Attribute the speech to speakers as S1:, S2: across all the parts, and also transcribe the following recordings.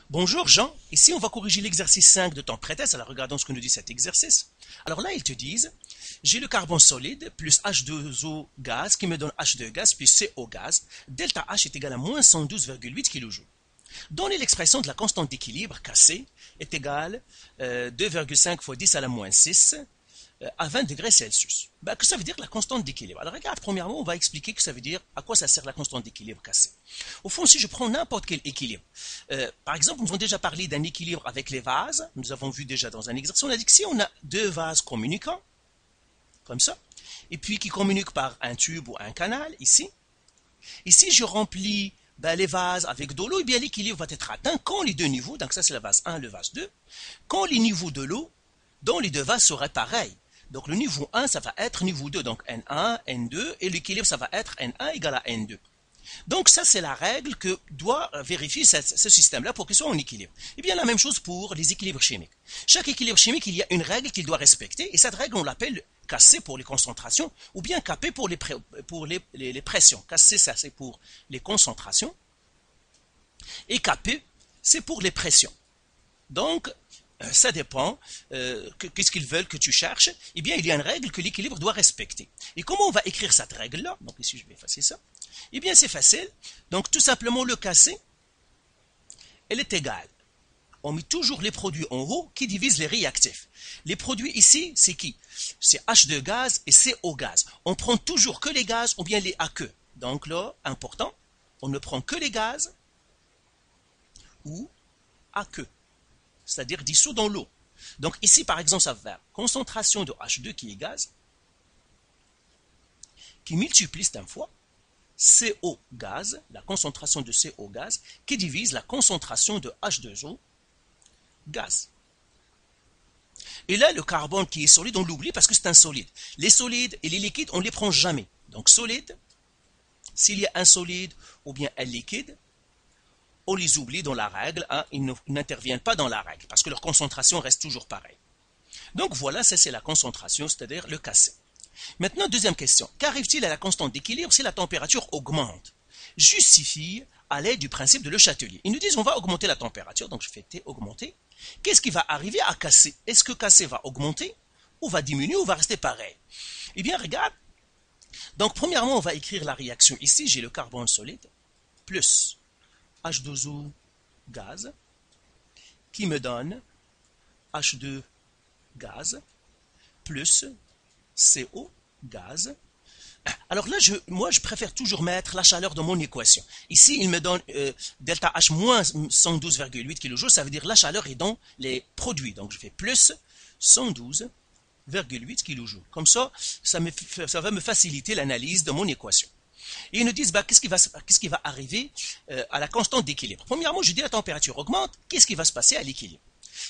S1: Bonjour Jean, ici on va corriger l'exercice 5 de ton pré-test. Alors regardons ce que nous dit cet exercice. Alors là ils te disent, j'ai le carbone solide plus H2O gaz qui me donne H2 gaz plus CO gaz. Delta H est égal à moins 112,8 kJ. Donner l'expression de la constante d'équilibre Kc est égale 2,5 fois 10 à la moins 6 à 20 degrés Celsius. Que ça veut dire la constante d'équilibre? Alors regarde, premièrement, on va expliquer que ça veut dire à quoi ça sert la constante d'équilibre Kc. Au fond, si je prends n'importe quel équilibre, par exemple, nous avons déjà parlé d'un équilibre avec les vases, nous avons vu déjà dans un exercice, on a dit que si on a deux vases communicants, comme ça, et puis qui communiquent par un tube ou un canal, ici, et si je remplis les vases avec de l'eau, bien l'équilibre va être atteint quand les deux niveaux, donc ça c'est le vase 1, le vase 2, quand les niveaux de l'eau dans les deux vases seraient pareils. Donc le niveau 1, ça va être niveau 2, donc N1, N2, et l'équilibre, ça va être N1 égale à N2. Donc ça, c'est la règle que doit vérifier ce système-là pour qu'il soit en équilibre. Et bien la même chose pour les équilibres chimiques. Chaque équilibre chimique, il y a une règle qu'il doit respecter, et cette règle, on l'appelle Kc pour les concentrations, ou bien Kp pour les pressions. Kc, ça c'est pour les concentrations, et Kp, c'est pour les pressions. Donc, ça dépend, qu'est-ce qu'ils veulent que tu cherches. Eh bien, il y a une règle que l'équilibre doit respecter. Et comment on va écrire cette règle-là? Donc ici, je vais effacer ça. Eh bien, c'est facile. Donc, tout simplement, le Kc, elle est égale. On met toujours les produits en haut qui divisent les réactifs. Les produits ici, c'est qui? C'est H2 gaz et CO gaz. On prend toujours que les gaz ou bien les aqueux. Donc là, important, on ne prend que les gaz ou aqueux, c'est-à-dire dissous dans l'eau. Donc ici, par exemple, ça va faire concentration de H2 qui est gaz, qui multiplie cette fois CO gaz, la concentration de CO gaz, qui divise la concentration de H2O gaz. Et là, le carbone qui est solide, on l'oublie parce que c'est un solide. Les solides et les liquides, on ne les prend jamais. Donc solide, s'il y a un solide ou bien un liquide, on les oublie dans la règle, hein, ils n'interviennent pas dans la règle, parce que leur concentration reste toujours pareille. Donc voilà, ça c'est la concentration, c'est-à-dire le Kc. Maintenant, deuxième question. Qu'arrive-t-il à la constante d'équilibre si la température augmente? Justifie à l'aide du principe de Le Chatelier. Ils nous disent on va augmenter la température, donc je fais T augmenter. Qu'est-ce qui va arriver à Kc? Est-ce que Kc va augmenter, ou va diminuer, ou va rester pareil? Eh bien, regarde. Donc, premièrement, on va écrire la réaction. Ici, j'ai le carbone solide, plus H2O gaz, qui me donne H2 gaz, plus CO gaz. Alors là, moi, je préfère toujours mettre la chaleur dans mon équation. Ici, il me donne delta H moins 112,8 kJ, ça veut dire la chaleur est dans les produits. Donc, je fais plus 112,8 kJ. Comme ça, ça va me faciliter l'analyse de mon équation. Et ils nous disent, qu'est-ce qui va arriver à la constante d'équilibre? Premièrement, je dis la température augmente, qu'est-ce qui va se passer à l'équilibre?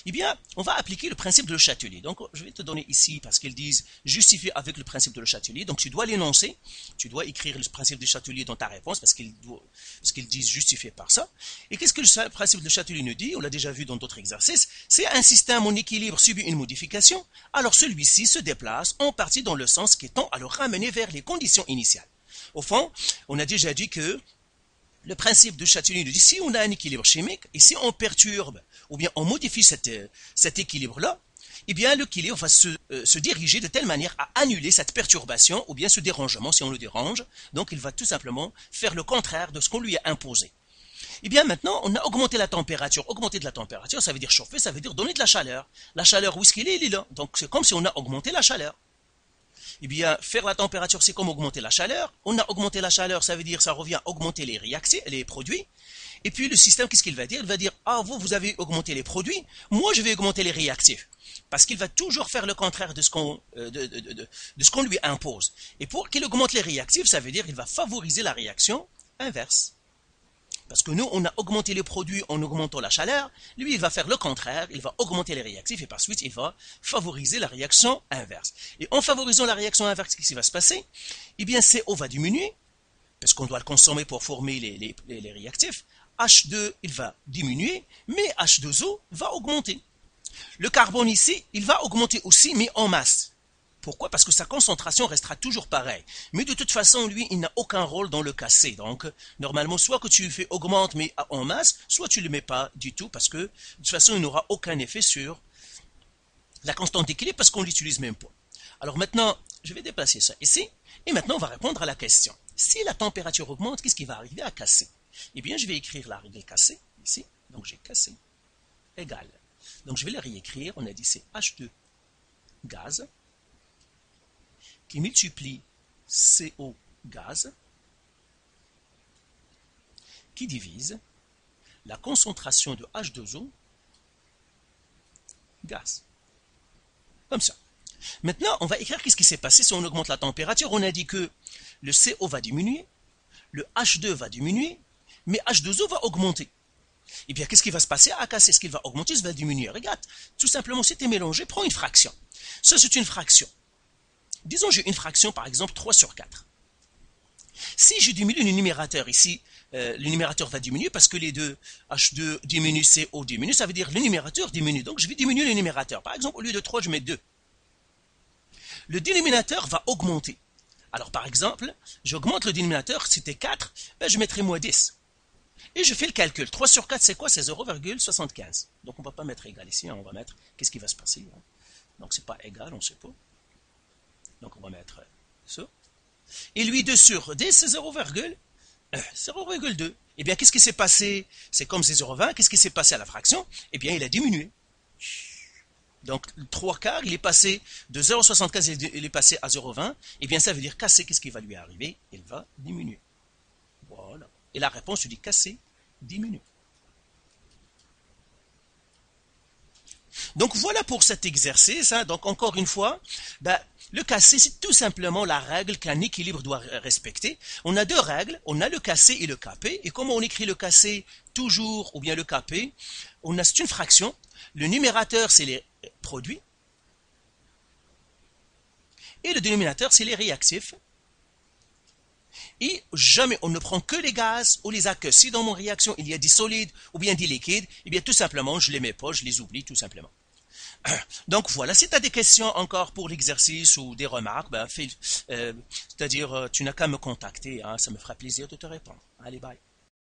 S1: Eh bien, on va appliquer le principe de Le Chatelier. Donc, je vais te donner ici, parce qu'ils disent justifier avec le principe de Le Chatelier. Donc, tu dois l'énoncer, tu dois écrire le principe de Le Chatelier dans ta réponse, parce qu'ils disent justifier par ça. Et qu'est-ce que le principe de Le Chatelier nous dit? On l'a déjà vu dans d'autres exercices. C'est un système en équilibre subit une modification, alors celui-ci se déplace en partie dans le sens qui tend à le ramener vers les conditions initiales. Au fond, on a déjà dit que le principe de Chatelier nous dit si on a un équilibre chimique et si on perturbe ou bien on modifie cet équilibre-là, eh bien l'équilibre va se diriger de telle manière à annuler cette perturbation ou bien ce dérangement si on le dérange. Donc il va tout simplement faire le contraire de ce qu'on lui a imposé. Eh bien maintenant, on a augmenté la température. Augmenter de la température, ça veut dire chauffer, ça veut dire donner de la chaleur. La chaleur, où est-ce qu'il est? Il est là. Donc c'est comme si on a augmenté la chaleur. Eh bien, faire la température, c'est comme augmenter la chaleur. On a augmenté la chaleur, ça veut dire, ça revient à augmenter les produits. Et puis, le système, qu'est-ce qu'il va dire? Il va dire, ah, vous avez augmenté les produits, moi, je vais augmenter les réactifs. Parce qu'il va toujours faire le contraire de ce qu'on lui impose. Et pour qu'il augmente les réactifs, ça veut dire qu'il va favoriser la réaction inverse. Parce que nous, on a augmenté les produits en augmentant la chaleur. Lui, il va faire le contraire. Il va augmenter les réactifs et par suite, il va favoriser la réaction inverse. Et en favorisant la réaction inverse, qu'est-ce qui va se passer? Eh bien, CO va diminuer, parce qu'on doit le consommer pour former les réactifs. H2, il va diminuer, mais H2O va augmenter. Le carbone ici, il va augmenter aussi, mais en masse. Pourquoi? Parce que sa concentration restera toujours pareille. Mais de toute façon, lui, il n'a aucun rôle dans le cassé. Donc, normalement, soit que tu le fais augmente mais en masse, soit tu ne le mets pas du tout parce que de toute façon, il n'aura aucun effet sur la constante d'équilibre parce qu'on ne l'utilise même pas. Alors maintenant, je vais déplacer ça ici. Et maintenant, on va répondre à la question. Si la température augmente, qu'est-ce qui va arriver à casser? Eh bien, je vais écrire la règle cassée ici. Donc, j'ai cassé égale. Donc, je vais la réécrire. On a dit c'est H2 gaz qui multiplie CO gaz qui divise la concentration de H2O gaz. Comme ça. Maintenant, on va écrire qu'est-ce qui s'est passé si on augmente la température. On a dit que le CO va diminuer, le H2 va diminuer, mais H2O va augmenter. Eh bien, qu'est-ce qui va se passer à casser? Ce qu'il va augmenter, ça va diminuer. Regarde, tout simplement, si tu es mélangé, prends une fraction. Ça, c'est une fraction. Disons, j'ai une fraction, par exemple, 3 sur 4. Si je diminue le numérateur ici, le numérateur va diminuer parce que les deux H2 diminue, CO diminue, ça veut dire le numérateur diminue. Donc, je vais diminuer le numérateur. Par exemple, au lieu de 3, je mets 2. Le dénominateur va augmenter. Alors, par exemple, j'augmente le dénominateur, c'était 4, ben, je mettrai moins 10. Et je fais le calcul. 3 sur 4, c'est quoi? C'est 0,75. Donc, on ne va pas mettre égal ici, on va mettre, qu'est-ce qui va se passer? Donc, c'est pas égal, on ne sait pas. Donc, on va mettre ça. Et lui, 2 sur 10, c'est 0,2. Eh bien, qu'est-ce qui s'est passé? C'est comme c'est 0,20, qu'est-ce qui s'est passé à la fraction? Eh bien, il a diminué. Donc, le 3 quarts, il est passé de 0,75, il est passé à 0,20. Eh bien, ça veut dire casser, qu'est-ce qui va lui arriver? Il va diminuer. Voilà. Et la réponse, je dis casser, diminue. Donc, voilà pour cet exercice. Donc, encore une fois, le cassé, c'est tout simplement la règle qu'un équilibre doit respecter. On a deux règles, on a le cassé et le capé. Et comment on écrit le cassé toujours, ou bien le capé? C'est une fraction. Le numérateur, c'est les produits. Et le dénominateur, c'est les réactifs. Et jamais on ne prend que les gaz ou les aqueux. Si dans mon réaction, il y a des solides ou bien des liquides, eh bien tout simplement, je ne les mets pas, je les oublie tout simplement. Donc voilà, si tu as des questions encore pour l'exercice ou des remarques, c'est-à-dire tu n'as qu'à me contacter, hein, ça me fera plaisir de te répondre. Allez, bye.